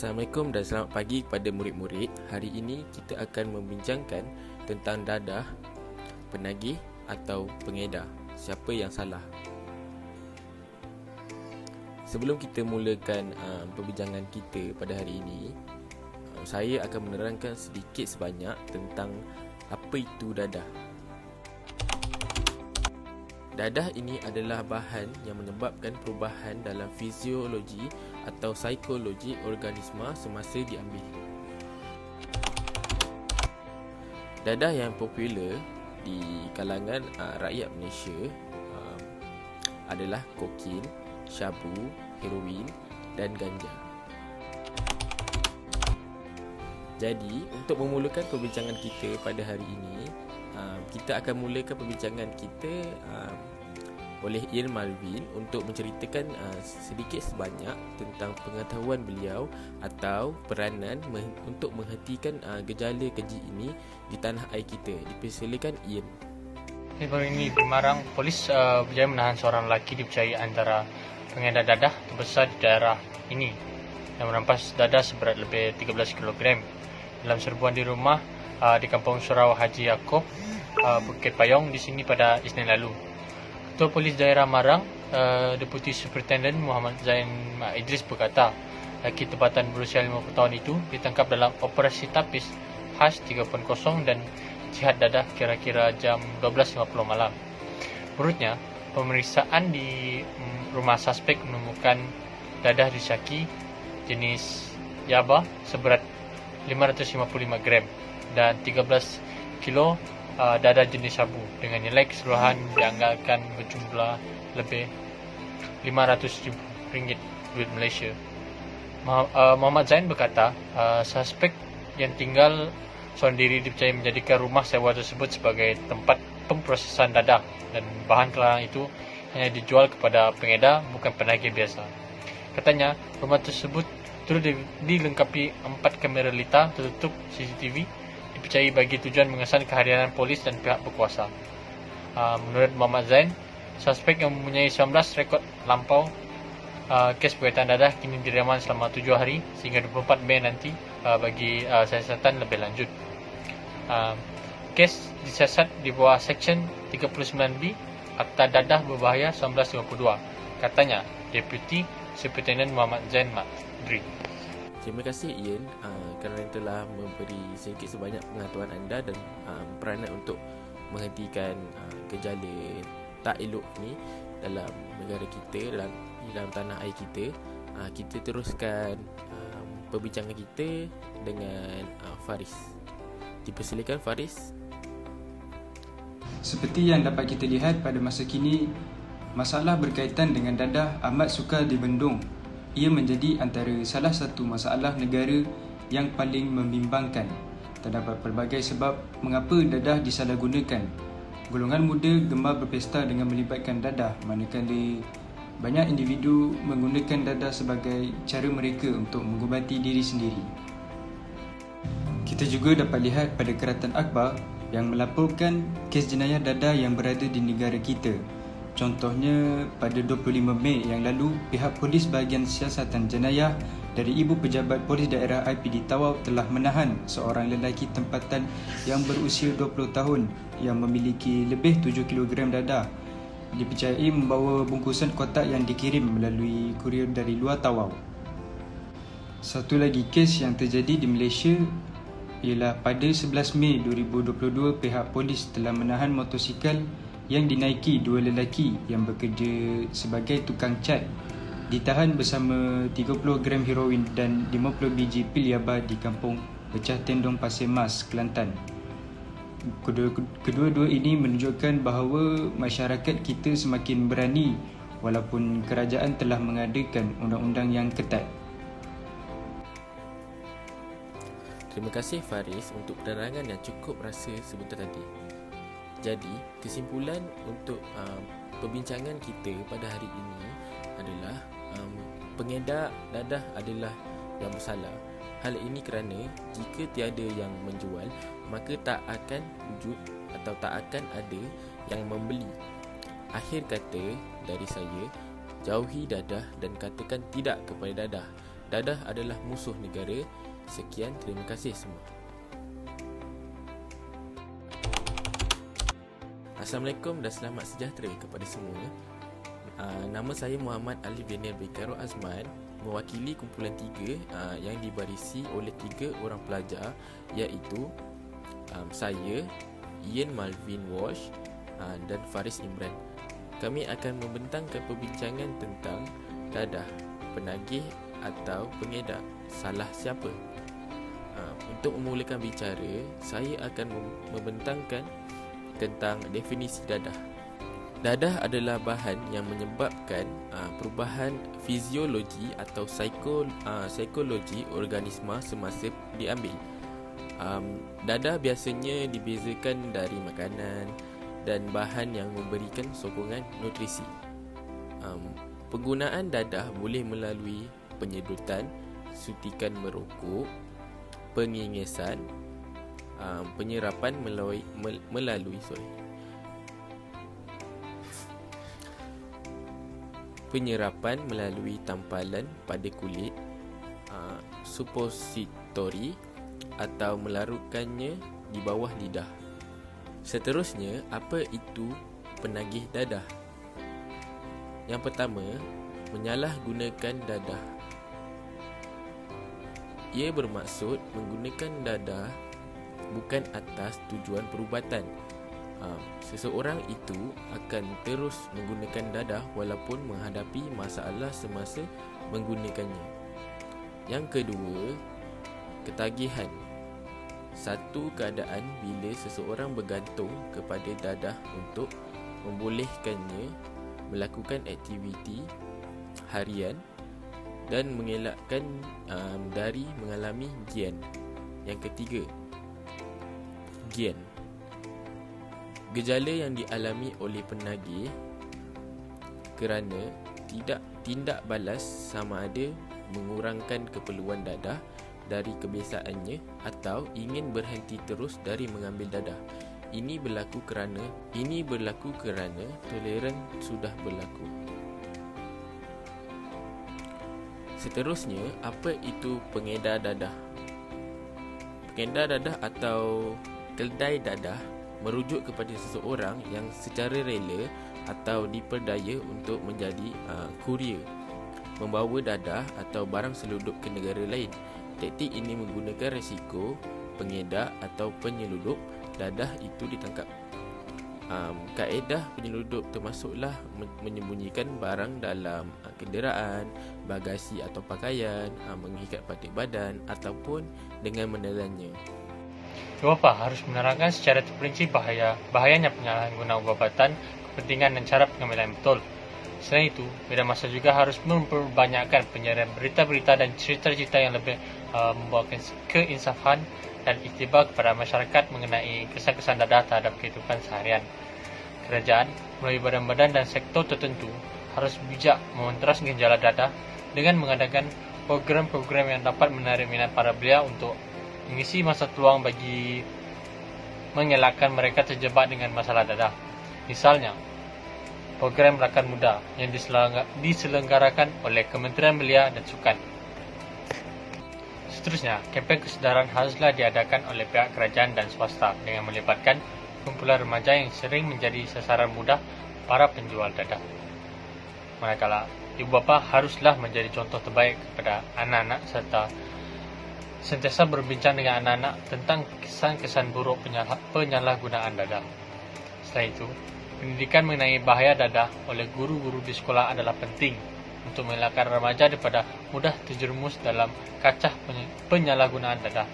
Assalamualaikum dan selamat pagi kepada murid-murid. Hari ini kita akan membincangkan tentang dadah, penagih atau pengedar. Siapa yang salah? Sebelum kita mulakan perbincangan kita pada hari ini, saya akan menerangkan sedikit sebanyak tentang apa itu dadah. Dadah ini adalah bahan yang menyebabkan perubahan dalam fiziologi atau psikologi organisma semasa diambil. Dadah yang popular di kalangan rakyat Malaysia adalah kokain, syabu, heroin dan ganja. Jadi, untuk memulakan perbincangan kita pada hari ini, kita akan mulakan perbincangan kita oleh Ian Malvin untuk menceritakan sedikit sebanyak tentang pengetahuan beliau atau peranan untuk menghentikan gejala keji ini di tanah air kita. Dipersilakan Ian. Baru ini di Marang, polis berjaya menahan seorang lelaki dipercayai antara pengedar dadah terbesar di daerah ini yang merampas dadah seberat lebih 13 kg dalam serbuan di rumah di kampung Surau Haji Yaakob, Bukit Payong di sini pada Isnin lalu. Ketua Polis Daerah Marang, Deputi Superintendent Muhammad Zain Idris berkata, lelaki tempatan berusia 50 tahun itu ditangkap dalam operasi tapis khas 3.0 dan jihad dadah kira-kira jam 12.50 malam. Menurutnya, pemeriksaan di rumah suspek menemukan dadah disyaki jenis yaba seberat 555 gram dan 13 kilo dadah jenis sabu dengan nilai keseluruhan dianggarkan berjumlah lebih RM500,000 duit Malaysia. Muhammad Zain berkata, suspek yang tinggal seorang diri dipercayai menjadikan rumah sewa tersebut sebagai tempat pemprosesan dadah dan bahan terlarang itu hanya dijual kepada pengedar, bukan penagih biasa. Katanya, rumah tersebut turut dilengkapi 4 kamera litar tertutup CCTV dipercayai bagi tujuan mengesan kehadiran polis dan pihak berkuasa. Menurut Muhammad Zain, suspek yang mempunyai 19 rekod lampau kes berkaitan dadah kini direman selama 7 hari sehingga 24 Mei nanti bagi siasatan lebih lanjut. Kes disiasat di bawah Seksyen 39B Akta Dadah Berbahaya 1952, katanya Deputi Superintendent Muhammad Zain Madri. Terima kasih Ian kerana telah memberi sedikit sebanyak pengetahuan anda dan peranan untuk menghentikan gejala tak elok ni dalam negara kita, dalam tanah air kita. Kita teruskan perbincangan kita dengan Faris. Dipersilakan Faris. Seperti yang dapat kita lihat pada masa kini, masalah berkaitan dengan dadah amat sukar dibendung. Ia menjadi antara salah satu masalah negara yang paling membimbangkan. Terdapat pelbagai sebab mengapa dadah disalahgunakan. Golongan muda gemar berpesta dengan melibatkan dadah, manakala banyak individu menggunakan dadah sebagai cara mereka untuk mengubati diri sendiri. Kita juga dapat lihat pada Keratan Akhbar yang melaporkan kes jenayah dadah yang berada di negara kita. Contohnya, pada 25 Mei yang lalu, pihak polis bahagian siasatan jenayah dari Ibu Pejabat Polis Daerah IPD Tawau telah menahan seorang lelaki tempatan yang berusia 20 tahun yang memiliki lebih 7 kg dadah. Dipercayai membawa bungkusan kotak yang dikirim melalui kurier dari luar Tawau. Satu lagi kes yang terjadi di Malaysia ialah pada 11 Mei 2022, pihak polis telah menahan motosikal yang dinaiki dua lelaki yang bekerja sebagai tukang cat. Ditahan bersama 30 gram heroin dan 50 biji pil yaba di kampung Pecah Tendong Pasir Mas, Kelantan. Kedua-dua ini menunjukkan bahawa masyarakat kita semakin berani walaupun kerajaan telah mengadakan undang-undang yang ketat. Terima kasih Faris untuk penerangan yang cukup rasa sebentar tadi. Jadi, kesimpulan untuk perbincangan kita pada hari ini adalah pengedar dadah adalah yang bersalah. Hal ini kerana jika tiada yang menjual, maka tak akan wujud atau tak akan ada yang membeli. Akhir kata dari saya, jauhi dadah dan katakan tidak kepada dadah. Dadah adalah musuh negara. Sekian, terima kasih semua. Assalamualaikum dan selamat sejahtera kepada semua. Nama saya Muhammad Ali bin Bikaro Azman, mewakili kumpulan 3 yang dibarisi oleh 3 orang pelajar, iaitu saya, Ian Malvin Walsh dan Faris Imran. Kami akan membentangkan perbincangan tentang dadah, penagih atau pengedar. Salah siapa? Untuk memulakan bicara, saya akan membentangkan tentang definisi dadah. Dadah adalah bahan yang menyebabkan perubahan fiziologi atau psikologi organisma semasa diambil. Dadah biasanya dibezakan dari makanan dan bahan yang memberikan sokongan nutrisi. Penggunaan dadah boleh melalui penyedotan, suntikan merokok, pengingisan, penyerapan melalui tampalan pada kulit, supositori atau melarutkannya di bawah lidah. Seterusnya, apa itu penagih dadah? Yang pertama, menyalahgunakan dadah. Ia bermaksud menggunakan dadah bukan atas tujuan perubatan. Seseorang itu akan terus menggunakan dadah walaupun menghadapi masalah semasa menggunakannya. Yang kedua, ketagihan. Satu keadaan bila seseorang bergantung kepada dadah untuk membolehkannya melakukan aktiviti harian dan mengelakkan dari mengalami gian. Yang ketiga, gian. Gejala yang dialami oleh penagih kerana tindak balas sama ada mengurangkan keperluan dadah dari kebiasaannya atau ingin berhenti terus dari mengambil dadah. Ini berlaku kerana toleran sudah berlaku. Seterusnya, apa itu pengedar dadah? Pengedar dadah atau keldai dadah merujuk kepada seseorang yang secara rela atau diperdaya untuk menjadi kurier, membawa dadah atau barang selundup ke negara lain. Taktik ini menggunakan risiko pengedar atau penyeludup dadah itu ditangkap. Kaedah penyeludup termasuklah menyembunyikan barang dalam kenderaan, bagasi atau pakaian, mengikat patik badan ataupun dengan menelannya. Ibu bapa harus menerangkan secara terperinci bahayanya penyalahgunaan ubatan, kepentingan dan cara pengambilan yang betul. Selain itu, media massa juga harus memperbanyakkan penyiaran berita-berita dan cerita-cerita yang lebih membawakan keinsafan dan iktibar kepada masyarakat mengenai kesan-kesan dadah terhadap kehidupan seharian. Kerajaan melalui badan-badan dan sektor tertentu harus bijak mementeras gejala dadah dengan mengadakan program-program yang dapat menarik minat para belia untuk mengisi masa peluang bagi mengelakkan mereka terjebak dengan masalah dadah. Misalnya, program rakan muda yang diselenggarakan oleh Kementerian Belia dan Sukan. Seterusnya, kempen kesedaran haruslah diadakan oleh pihak kerajaan dan swasta dengan melibatkan kumpulan remaja yang sering menjadi sasaran mudah para penjual dadah. Manakala, ibu bapa haruslah menjadi contoh terbaik kepada anak-anak serta sentiasa berbincang dengan anak-anak tentang kesan-kesan buruk penyalahgunaan dadah. Selain itu, pendidikan mengenai bahaya dadah oleh guru-guru di sekolah adalah penting untuk mengelakkan remaja daripada mudah terjerumus dalam kacah penyalahgunaan dadah.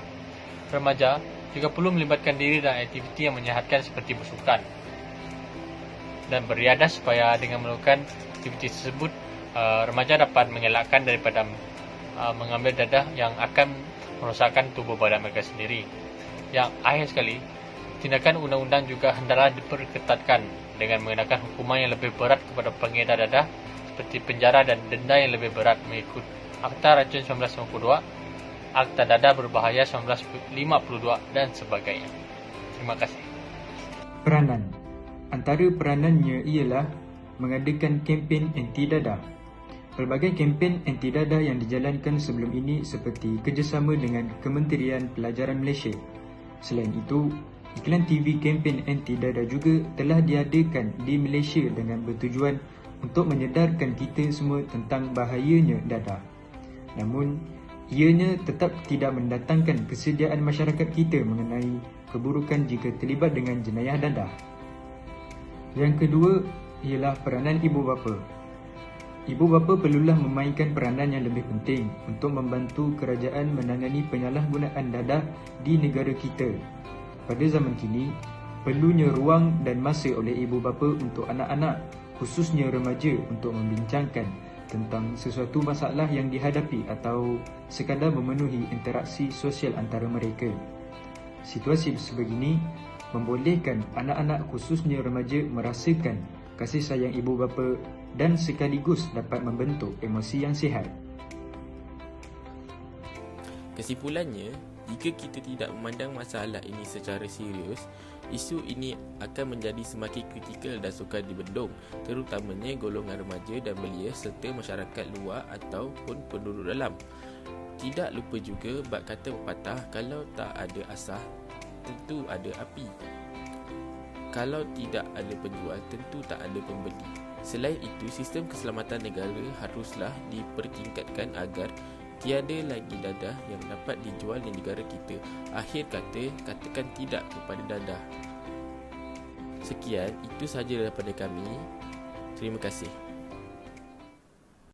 Remaja juga perlu melibatkan diri dalam aktiviti yang menyihatkan seperti bersukan dan beriadah supaya dengan melakukan aktiviti tersebut, remaja dapat mengelakkan daripada mengambil dadah yang akan merosakkan tubuh badan mereka sendiri. Yang akhir sekali, tindakan undang-undang juga hendaklah diperketatkan dengan mengenakan hukuman yang lebih berat kepada pengedar dadah seperti penjara dan denda yang lebih berat mengikut Akta Racun 1952, Akta Dadah Berbahaya 1952 dan sebagainya. Terima kasih. Peranan. Antara peranannya ialah mengadakan kempen anti dadah. Pelbagai kempen anti dadah yang dijalankan sebelum ini seperti kerjasama dengan Kementerian Pelajaran Malaysia. Selain itu, iklan TV kempen anti dadah juga telah diadakan di Malaysia dengan bertujuan untuk menyedarkan kita semua tentang bahayanya dadah. Namun, ianya tetap tidak mendatangkan kesediaan masyarakat kita mengenai keburukan jika terlibat dengan jenayah dadah. Yang kedua ialah peranan ibu bapa. Ibu bapa perlulah memainkan peranan yang lebih penting untuk membantu kerajaan menangani penyalahgunaan dadah di negara kita. Pada zaman kini, perlunya ruang dan masa oleh ibu bapa untuk anak-anak, khususnya remaja, untuk membincangkan tentang sesuatu masalah yang dihadapi atau sekadar memenuhi interaksi sosial antara mereka. Situasi sebegini membolehkan anak-anak, khususnya remaja, merasakan kasih sayang ibu bapa dan sekaligus dapat membentuk emosi yang sihat. Kesimpulannya, jika kita tidak memandang masalah ini secara serius, isu ini akan menjadi semakin kritikal dan sukar dibendung, terutamanya golongan remaja dan belia serta masyarakat luar ataupun penduduk dalam. Tidak lupa juga bab kata pepatah, kalau tak ada asah, tentu ada api. Kalau tidak ada penjual, tentu tak ada pembeli. Selain itu, sistem keselamatan negara haruslah dipertingkatkan agar tiada lagi dadah yang dapat dijual di negara kita. Akhir kata, katakan tidak kepada dadah. Sekian, itu sahaja daripada kami. Terima kasih.